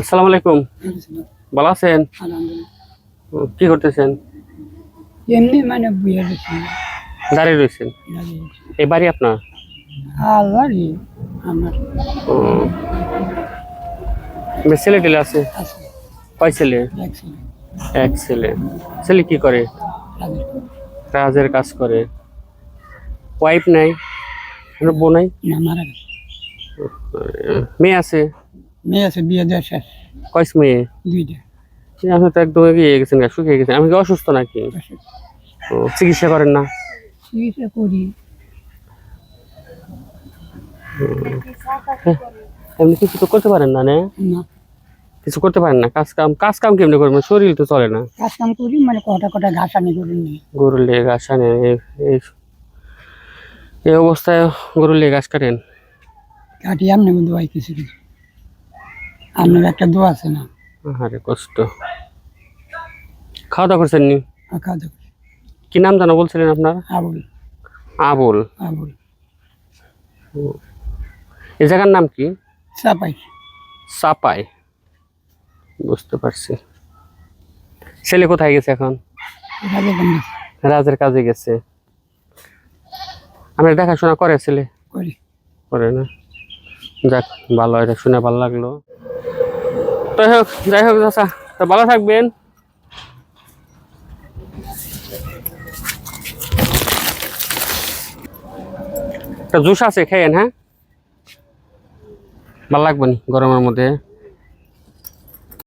আসসালামু আলাইকুম। ভালো আছেন? কি করতেছেন? এমনি মানে বুঝে গেছি দাঁড়িয়ে রয়েছেন? এই বাড়ি আপনার? আল্লাহরই আমার ছেলে টেলে আছে? আছে কয় ছেলে? এক ছেলে এক ছেলে। ছেলে কি করে? রাজের কাজের কাজ করে। ওয়াইফ নাই? বউ নাই? না মারা গেছে। মেয়ে আছে? মেয়ে আছে বিয়ে দেওয়া শেষ কয় মেয়ে? দুইটা আপনি তো একদম এগিয়ে গেছেন, শুকিয়ে গেছেন। আমি কি অসুস্থ নাকি? চিকিৎসা করেন না? চিকিৎসা করি এমনি কিছু তো করতে পারেন না? না কিছু করতে পারেন না? কাজ কাম কেমনি করবেন? শরীর তো চলে না। কাজ কাম করি মানে কটা কটা ঘাস আনি করি নি গরুর লেগে ঘাস আনেন? এই অবস্থায় গরুর লেগে ঘাস কাটেন? কাটি আমনে কিন্তু ভাই কিছু কিছু আপনার একটা দোয়া আছে না আরে কষ্ট। খাওয়া দাওয়া করছেন নি? খাওয়া দাওয়া করি কি নাম জানা বলছিলেন আপনার? আবুল আবুল। আবুল এই জায়গার নাম কি? চাপাই চাপাই। বুঝতে পারছি। ছেলে কোথায় গেছে এখন? রাজের বান্ধব রাজের কাজে গেছে। আমরা দেখাশোনা করে ছেলে? করি করে না? যাক, ভালো, এটা শুনে ভালো লাগলো। যাই হোক চাচা, তো ভালো থাকবেন। একটা জুস আছে, খেয়েন। হ্যাঁ, ভালো লাগবে নি গরমের মধ্যে।